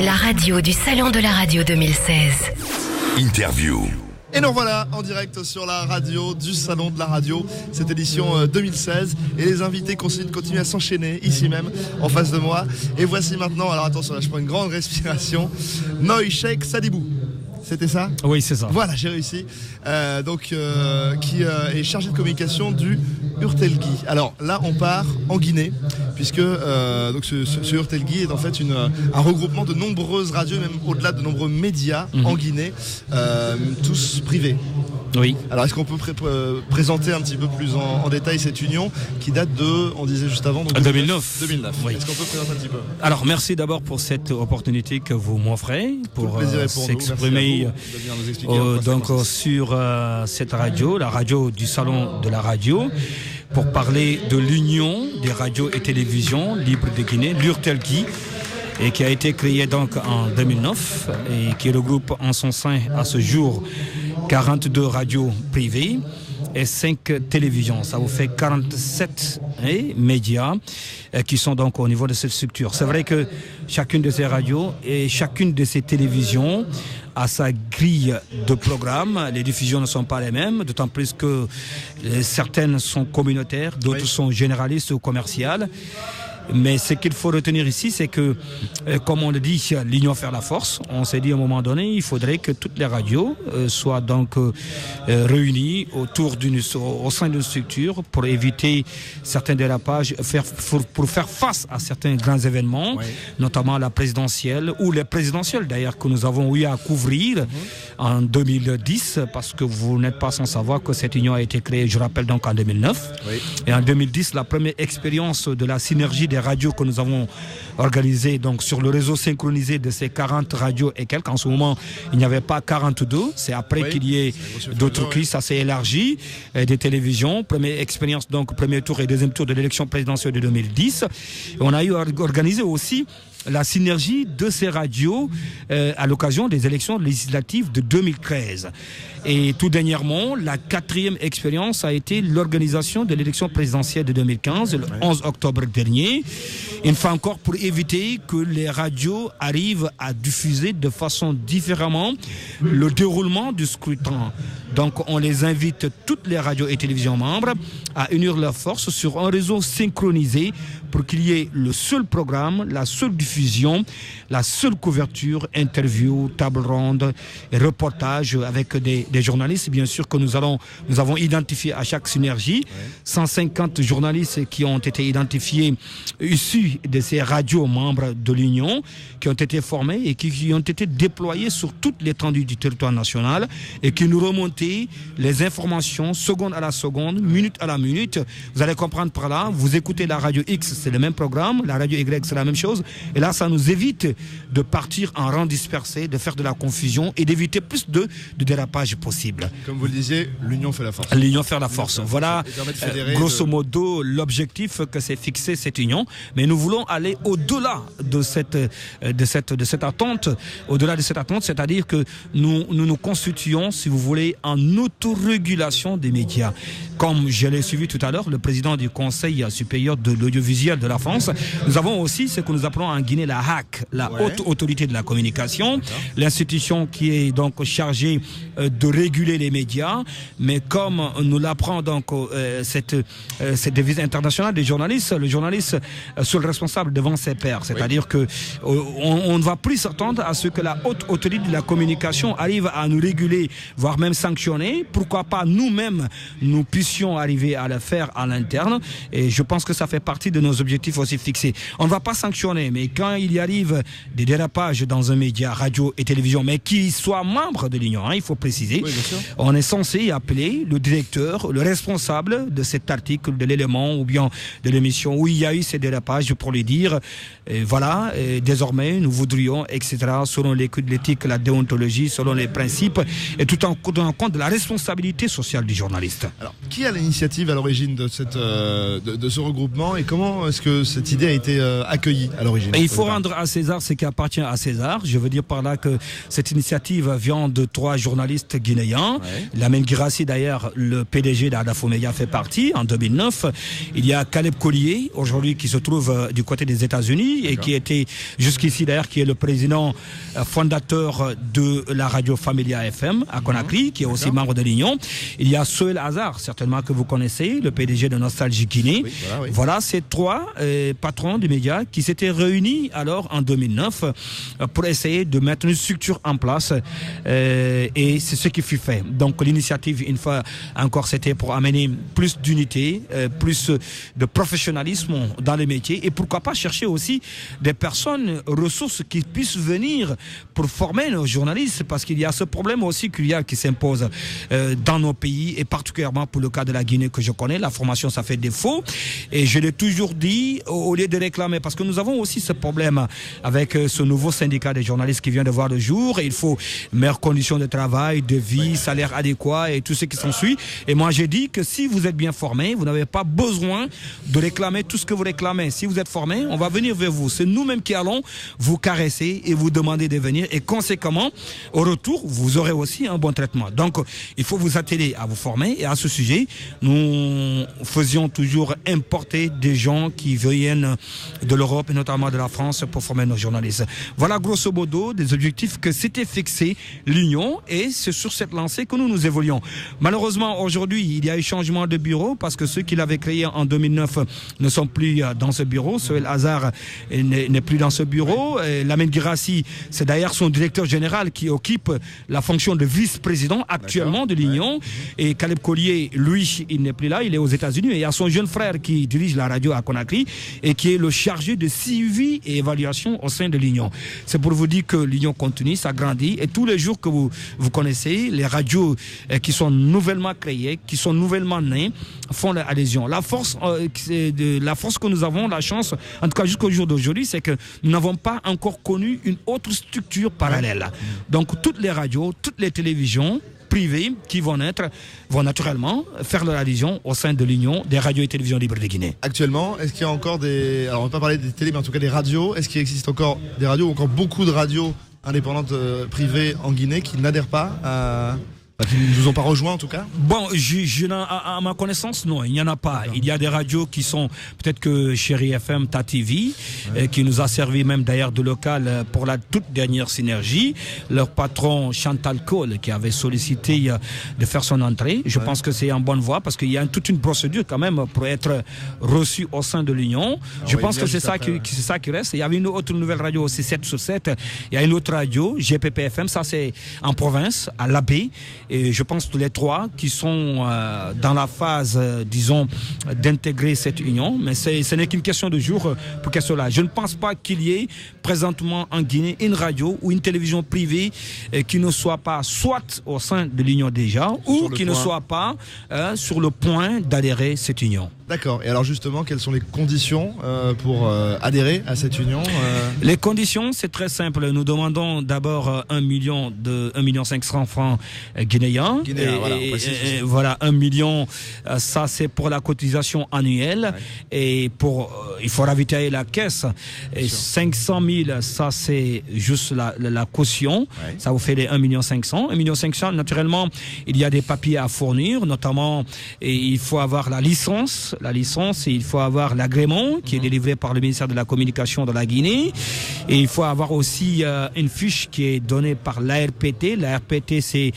La radio du Salon de la Radio 2016. Interview. Et nous voilà en direct sur la radio du Salon de la Radio, cette édition 2016. Et les invités continuent à s'enchaîner ici même, en face de moi. Et voici maintenant, alors attention là, je prends une grande respiration, Noy Cheikh Sadibou. C'était ça ? Oui, c'est ça. Voilà, j'ai réussi. Qui est chargé de communication du Urtelgui. Alors là, on part en Guinée, puisque donc ce Urtelgui est en fait un regroupement de nombreuses radios, même au-delà de nombreux médias en Guinée, tous privés. Oui. Alors, est-ce qu'on peut présenter un petit peu plus en détail cette union qui date de, on disait juste avant, donc 2009. Oui. Est-ce qu'on peut présenter un petit peu ? Alors, merci d'abord pour cette opportunité que vous m'offrez pour s'exprimer sur cette radio, la radio du Salon de la Radio, pour parler de l'union des radios et télévisions libres de Guinée, l'Urtelgui, et qui a été créé donc en 2009 et qui regroupe en son sein à ce jour 42 radios privées et 5 télévisions. Ça vous fait 47 médias qui sont donc au niveau de cette structure. C'est vrai que chacune de ces radios et chacune de ces télévisions a sa grille de programmes. Les diffusions ne sont pas les mêmes, d'autant plus que certaines sont communautaires, d'autres sont généralistes ou commerciales. Mais ce qu'il faut retenir ici, c'est que, comme on le dit, l'union fait la force. On s'est dit à un moment donné, il faudrait que toutes les radios soient donc réunies au sein d'une structure pour éviter certains dérapages, pour faire face à certains grands événements, notamment la présidentielle ou les présidentielles d'ailleurs que nous avons eu à couvrir en 2010, parce que vous n'êtes pas sans savoir que cette union a été créée, je rappelle, donc en 2009. Et en 2010, la première expérience de la synergie des radios que nous avons organisées donc sur le réseau synchronisé de ces 40 radios et quelques. En ce moment, il n'y avait pas 42. C'est après qu'il y ait d'autres crises, ça s'est élargi, des télévisions. Première expérience, donc premier tour et deuxième tour de l'élection présidentielle de 2010. Et on a eu organisé aussi la synergie de ces radios à l'occasion des élections législatives de 2013. Et tout dernièrement, la 4e expérience a été l'organisation de l'élection présidentielle de 2015, le 11 octobre dernier. Une fois encore, pour éviter que les radios arrivent à diffuser de façon différemment le déroulement du scrutin. Donc on les invite, toutes les radios et télévisions membres, à unir leurs forces sur un réseau synchronisé pour qu'il y ait le seul programme, la seule diffusion, la seule couverture, interview, table ronde, et reportage avec des journalistes, bien sûr, que nous avons identifié à chaque synergie. 150 journalistes qui ont été identifiés, issus de ces radios membres de l'Union, qui ont été formés et qui ont été déployés sur toute l'étendue du territoire national et qui nous remontaient les informations seconde à la seconde, minute à la minute. Vous allez comprendre par là, vous écoutez la radio X, c'est le même programme, la radio Y, c'est la même chose. Et là, ça nous évite de partir en rang dispersé, de faire de la confusion et d'éviter plus de dérapage possible. Comme vous le disiez, l'union fait la force. L'union fait la force. Voilà, grosso modo, l'objectif que s'est fixé cette union. Mais nous voulons aller au-delà de cette attente, au-delà de cette attente, c'est-à-dire que nous constituons, si vous voulez, en autorégulation des médias. Comme je l'ai suivi tout à l'heure, le président du Conseil supérieur de l'audiovisuel de la France, nous avons aussi ce que nous appelons en Guinée la HAC, la Haute Autorité de la Communication, l'institution qui est donc chargée de réguler les médias, mais comme nous l'apprend donc cette devise internationale des journalistes, le journaliste seul responsable devant ses pairs, c'est-à-dire que on ne va plus s'attendre à ce que la Haute Autorité de la Communication arrive à nous réguler, voire même sanctionner. Pourquoi pas nous-mêmes, nous puissions arriver à le faire à l'interne, et je pense que ça fait partie de nos objectifs aussi fixés. On ne va pas sanctionner, mais quand il y arrive des dérapages dans un média, radio et télévision, mais qui soit membre de l'Union, il faut préciser, on est censé appeler le directeur, le responsable de cet article, de l'élément ou bien de l'émission où il y a eu ces dérapages pour lui dire, voilà, désormais nous voudrions, etc., selon l'éthique, la déontologie, selon les principes, et tout en tenant compte de la responsabilité sociale du journaliste. Alors, qui a l'initiative à l'origine de ce regroupement et comment comment est-ce que cette idée a été accueillie à l'origine? Et il faut rendre à César ce qui appartient à César. Je veux dire par là que cette initiative vient de 3 journalistes guinéens. Lamine Guirassy, d'ailleurs, le PDG d'Adafo Média fait partie en 2009. Il y a Caleb Collier, aujourd'hui, qui se trouve du côté des États-Unis et qui était jusqu'ici, d'ailleurs, qui est le président fondateur de la radio Familia FM à Conakry, qui est aussi membre de l'Union. Il y a Soel Hazard, certainement que vous connaissez, le PDG de Nostalgie Guinée. Voilà ces 3 patrons du média qui s'étaient réunis alors en 2009 pour essayer de mettre une structure en place et c'est ce qui fut fait. Donc l'initiative, une fois encore, c'était pour amener plus d'unité, plus de professionnalisme dans les métiers et pourquoi pas chercher aussi des personnes ressources qui puissent venir pour former nos journalistes, parce qu'il y a ce problème aussi qui s'impose dans nos pays et particulièrement pour le cas de la Guinée que je connais. La formation, ça fait défaut et je l'ai toujours dit, au lieu de réclamer, parce que nous avons aussi ce problème avec ce nouveau syndicat des journalistes qui vient de voir le jour et il faut meilleures conditions de travail, de vie, salaire adéquat et tout ce qui s'ensuit. Et moi j'ai dit que si vous êtes bien formé, vous n'avez pas besoin de réclamer tout ce que vous réclamez. Si vous êtes formé, on va venir vers vous. C'est nous-mêmes qui allons vous caresser et vous demander de venir et conséquemment, au retour, vous aurez aussi un bon traitement. Donc, il faut vous atteler à vous former et à ce sujet, nous faisions toujours importer des gens qui viennent de l'Europe et notamment de la France pour former nos journalistes. Voilà grosso modo des objectifs que s'était fixé l'Union et c'est sur cette lancée que nous évoluons. Malheureusement, aujourd'hui, il y a eu changement de bureau parce que ceux qui l'avaient créé en 2009 ne sont plus dans ce bureau. Soel Hazard n'est plus dans ce bureau. Lamine Guirassy, c'est d'ailleurs son directeur général qui occupe la fonction de vice-président actuellement de l'Union. Et Caleb Collier, lui, il n'est plus là, il est aux États-Unis. Et il y a son jeune frère qui dirige la radio à Conakry et qui est le chargé de suivi et évaluation au sein de l'Union. C'est pour vous dire que l'Union continue, s'agrandit et tous les jours que vous connaissez, les radios qui sont nouvellement créées, qui sont nouvellement nées, font l'adhésion. La force que nous avons, la chance, en tout cas jusqu'au jour d'aujourd'hui, c'est que nous n'avons pas encore connu une autre structure parallèle. Donc toutes les radios, toutes les télévisions privées qui vont naître vont naturellement faire leur adhésion au sein de l'Union des radios et télévisions libres de Guinée. Actuellement, est-ce qu'il y a encore des... Alors on ne va pas parler des télés, mais en tout cas des radios. Est-ce qu'il existe encore des radios ou encore beaucoup de radios indépendantes privées en Guinée qui n'adhèrent pas à... qui ne nous ont pas rejoints en tout cas? Bon, à ma connaissance, non, il n'y en a pas. Il y a des radios qui sont, peut-être que Chéri FM, TATV, qui nous a servi même d'ailleurs de local pour la toute dernière synergie. Leur patron Chantal Cole qui avait sollicité de faire son entrée. Je pense que c'est en bonne voie parce qu'il y a toute une procédure quand même pour être reçu au sein de l'Union. Je pense que c'est ça qui reste. Il y avait une autre nouvelle radio aussi, 7 sur 7. Il y a une autre radio, GPP-FM, ça c'est en province, à l'Abbé. Et je pense tous les 3 qui sont dans la phase, disons, d'intégrer cette union. Mais ce n'est qu'une question de jour pour que cela. Je ne pense pas qu'il y ait présentement en Guinée une radio ou une télévision privée qui ne soit pas soit au sein de l'union déjà ou qui ne soit pas sur le point d'adhérer à cette union. D'accord. Et alors justement, quelles sont les conditions pour adhérer à cette union Les conditions, c'est très simple. Nous demandons d'abord 1 million 500 francs guinéens. Voilà, 1 million, ça c'est pour la cotisation annuelle. Et il faut ravitailler la caisse. Et 500 000, ça c'est juste la caution. Ça vous fait les 1 500 000. 1 500 000, naturellement, il y a des papiers à fournir, notamment il faut avoir la licence, et il faut avoir l'agrément qui est délivré par le ministère de la Communication de la Guinée. Et il faut avoir aussi une fiche qui est donnée par l'ARPT. L'ARPT, c'est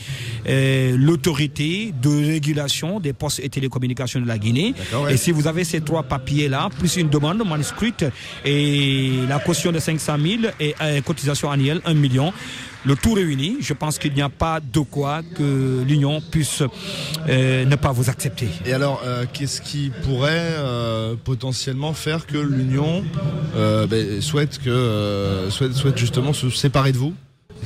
l'autorité de régulation des postes et télécommunications de la Guinée. Et si vous avez ces 3 papiers-là, plus une demande manuscrite et la caution de 500 000 et cotisation annuelle 1 million, le tout réuni, je pense qu'il n'y a pas de quoi que l'Union puisse ne pas vous accepter. Et alors, qu'est-ce qui pourrait potentiellement faire que l'Union souhaite justement se séparer de vous?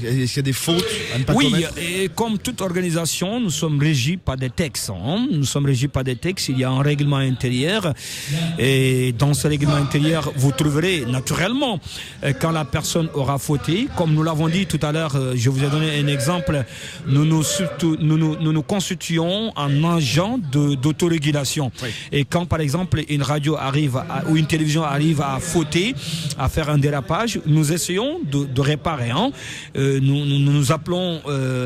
Est-ce qu'il y a des fautes à ne pas Oui, commettre? et comme toute organisation, nous sommes régis par des textes. Nous sommes régis par des textes. Il y a un règlement intérieur. Et dans ce règlement intérieur, vous trouverez naturellement, quand la personne aura fauté, comme nous l'avons dit tout à l'heure, je vous ai donné un exemple, nous nous constituons en agent d'autorégulation. Oui. Et quand, par exemple, une radio arrive ou une télévision arrive à fauter, à faire un dérapage, nous essayons de réparer. Nous appelons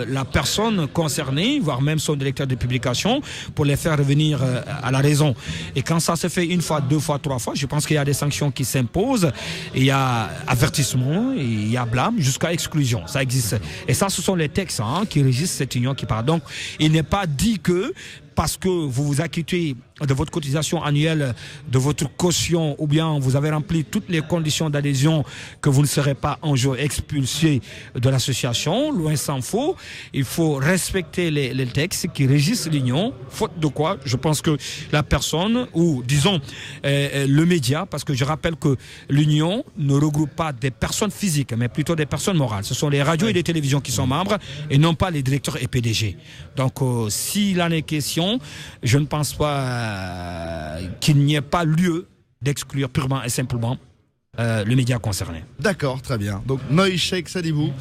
la personne concernée, voire même son directeur de publication, pour les faire revenir à la raison. Et quand ça se fait une fois, deux fois, trois fois, je pense qu'il y a des sanctions qui s'imposent. Il y a avertissement, il y a blâme, jusqu'à exclusion. Ça existe. Et ça, ce sont les textes qui régissent cette union qui parle. Donc, il n'est pas dit que parce que vous vous acquittez de votre cotisation annuelle, de votre caution, ou bien vous avez rempli toutes les conditions d'adhésion, que vous ne serez pas un jour expulsé de l'association. Loin s'en faut. Il faut respecter les textes qui régissent l'union. Faute de quoi, je pense que la personne, ou disons le média, parce que je rappelle que l'union ne regroupe pas des personnes physiques, mais plutôt des personnes morales. Ce sont les radios et les télévisions qui sont membres, et non pas les directeurs et PDG. Donc, s'il en est question, je ne pense pas qu'il n'y ait pas lieu d'exclure purement et simplement le média concerné. D'accord, très bien. Donc Noy Cheikh Sadibou,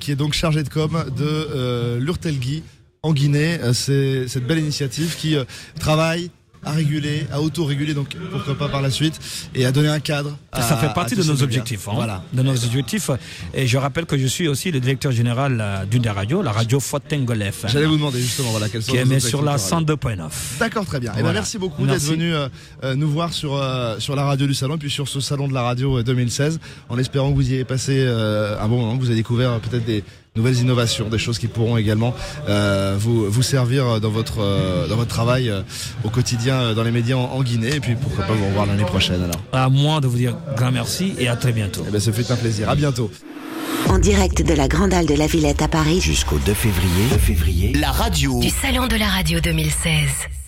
qui est donc chargé de com de l'Urtelgui en Guinée. C'est cette belle initiative qui travaille à réguler, à auto-réguler, donc pourquoi pas par la suite, et à donner un cadre. Ça fait partie de nos objectifs. Voilà. De nos objectifs. Et je rappelle que je suis aussi le directeur général d'une des radios, la radio Fotengol FM. J'allais vous demander justement, voilà, quelles sont qui émet sur la 102.9. D'accord, très bien. Voilà. Et merci beaucoup d'être venu nous voir sur la radio du salon, et puis sur ce salon de la radio 2016, en espérant que vous y ayez passé un bon moment, que vous avez découvert peut-être des nouvelles innovations, des choses qui pourront également vous servir dans votre travail au quotidien dans les médias en Guinée, et puis pourquoi pas vous revoir l'année prochaine alors. À moi de vous dire grand merci et à très bientôt. Eh bien, ça fait un plaisir. À bientôt. En direct de la Grande Halle de la Villette à Paris jusqu'au 2 février, la radio du Salon de la Radio 2016.